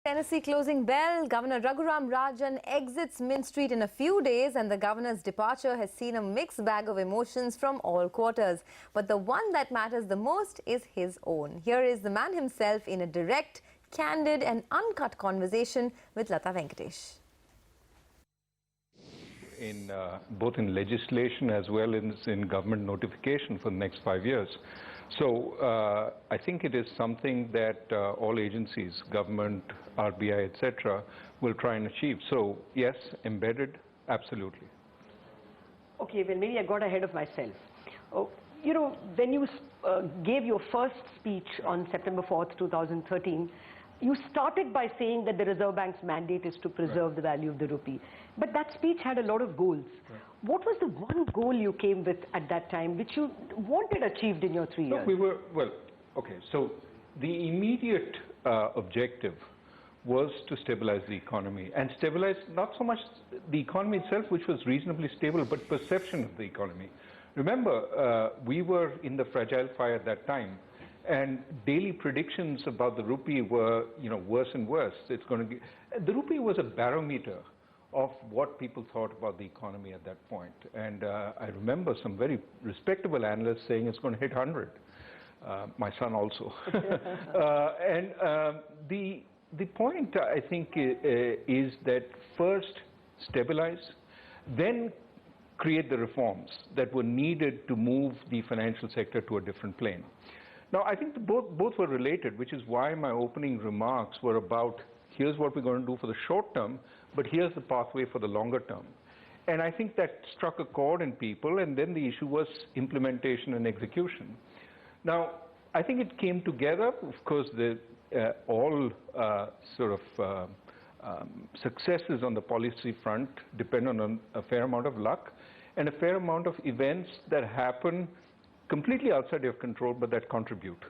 Tennessee closing bell. Governor Raghuram Rajan exits Mint Street in a few days, and the governor's departure has seen a mixed bag of emotions from all quarters. But the one that matters the most is his own. Here is the man himself in a direct, candid and uncut conversation with Latha Venkatesh. Both in legislation as well as in government notification for the next 5 years. So I think it is something that all agencies, government, RBI, etc., will try and achieve. So yes, embedded, absolutely. Okay, well, maybe I got ahead of myself. You know, when you gave your first speech on September 4th, 2013, you started by saying that the Reserve Bank's mandate is to preserve the value of the rupee. But that speech had a lot of goals. What was the one goal you came with at that time which you wanted achieved in your 3 years? So the immediate objective was to stabilize the economy, and stabilize not so much the economy itself, which was reasonably stable, but perception of the economy. Remember, we were in the fragile fire at that time, and daily predictions about the rupee were, worse and worse. The rupee was a barometer of what people thought about the economy at that point. And I remember some very respectable analysts saying it's going to hit 100. My son also. The point, I think, is that first stabilize, then create the reforms that were needed to move the financial sector to a different plane. Now, I think both were related, which is why my opening remarks were about, here's what we're going to do for the short term, but here's the pathway for the longer term. And I think that struck a chord in people, and then the issue was implementation and execution. Now, I think it came together. Of course, all successes on the policy front depend on a fair amount of luck and a fair amount of events that happen completely outside your control, but that contribute.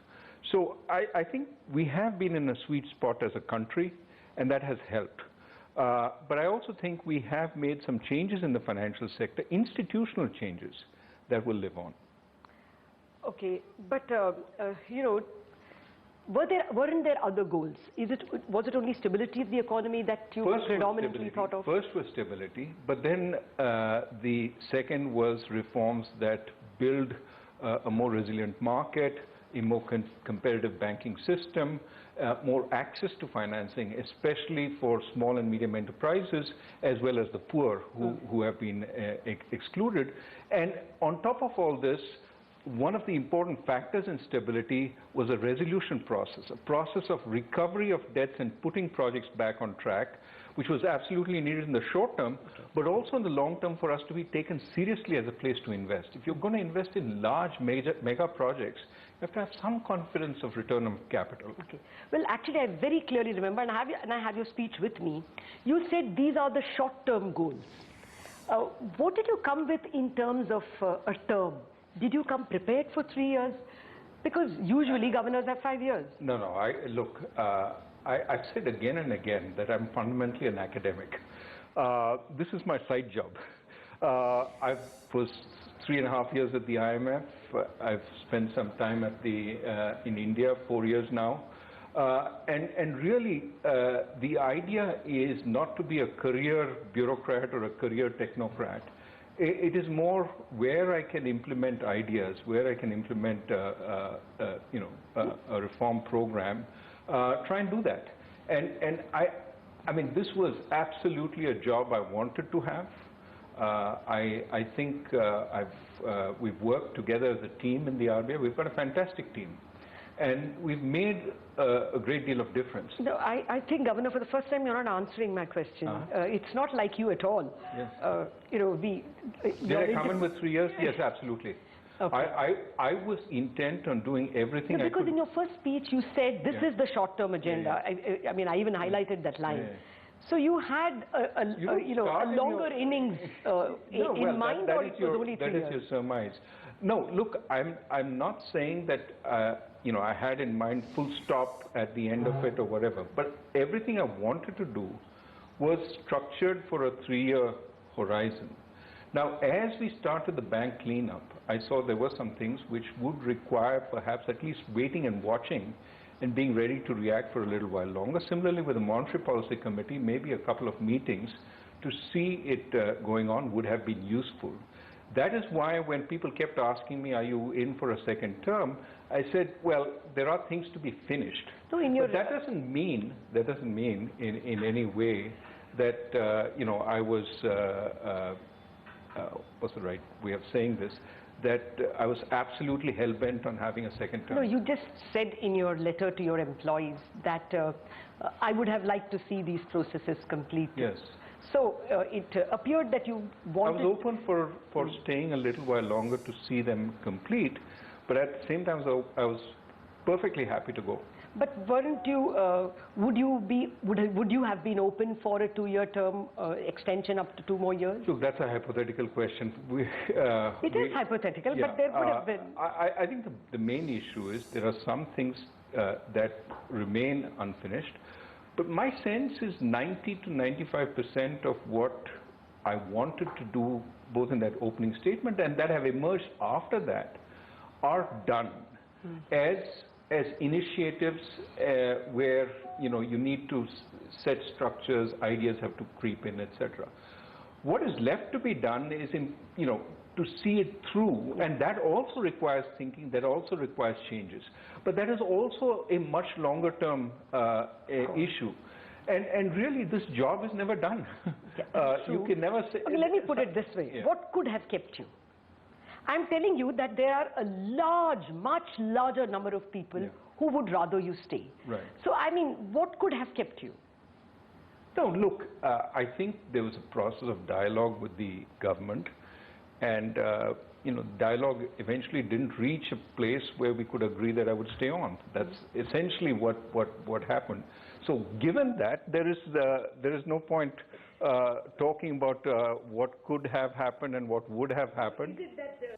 So I think we have been in a sweet spot as a country, and that has helped. But I also think we have made some changes in the financial sector, institutional changes, that will live on. Okay, but weren't there other goals? Was it only stability of the economy that you predominantly thought of? First was stability, but then the second was reforms that build a more resilient market, a more competitive banking system, more access to financing, especially for small and medium enterprises, as well as the poor who have been excluded. And on top of all this, one of the important factors in stability was a resolution process, a process of recovery of debts and putting projects back on track, which was absolutely needed in the short term, but also in the long term for us to be taken seriously as a place to invest. If you're going to invest in large, mega projects, you have to have some confidence of return on capital. Okay. Well, actually, I very clearly remember, and I have your speech with me, you said these are the short-term goals. What did you come with in terms of a term? Did you come prepared for 3 years? Because usually governors have 5 years. No. I've said again and again that I'm fundamentally an academic. This is my side job. I was 3.5 years at the IMF. I've spent some time in India, 4 years now. And really, the idea is not to be a career bureaucrat or a career technocrat. It is more where I can implement ideas, where I can implement a reform program, try and do that. And I mean, this was absolutely a job I wanted to have. I think we've worked together as a team in the RBI. We've got a fantastic team. And we've made a great deal of difference. No, I think, Governor, for the first time, you're not answering my question. It's not like you at all. Yes. Did I come in with 3 years? Yes, absolutely. Okay. I was intent on doing everything I could. Because in your first speech, you said this is the short-term agenda. I mean, I even highlighted that line. So you had a longer innings in mind, or it was only 3 years? That is your surmise. No, look, I'm not saying that I had in mind full stop at the end of it or whatever. But everything I wanted to do was structured for a 3-year horizon. Now, as we started the bank cleanup, I saw there were some things which would require perhaps at least waiting and watching and being ready to react for a little while longer. Similarly, with the Monetary Policy Committee, maybe a couple of meetings to see it going on would have been useful. That is why when people kept asking me, are you in for a second term, I said, well, there are things to be finished. So but that doesn't mean in any way that, you know, I was, what's the right way of saying this, that I was absolutely hell-bent on having a second term. No, you just said in your letter to your employees that I would have liked to see these processes complete. Yes. So it appeared that you wanted... I was open for staying a little while longer to see them complete, but at the same time, I was perfectly happy to go. But weren't you, would you have been open for a 2-year term extension up to 2 more years? Look, that's a hypothetical question. It is hypothetical, yeah, but there would have been... I think the main issue is there are some things that remain unfinished, but my sense is 90 to 95% of what I wanted to do, both in that opening statement and that have emerged after that, are done as initiatives where, you know, you need to set structures, ideas have to creep in, etc. What is left to be done is, you know, to see it through, and that also requires thinking, that also requires changes. But that is also a much longer term issue. And really, this job is never done. You can never say... Okay, let me put it this way. Yeah. What could have kept you? I'm telling you that there are a much larger number of people who would rather you stay. Right. So, I mean, what could have kept you? No, look, I think there was a process of dialogue with the government, and you know, dialogue eventually didn't reach a place where we could agree that I would stay on. That's essentially what happened. So, given that, there is no point talking about what could have happened and what would have happened. Is it that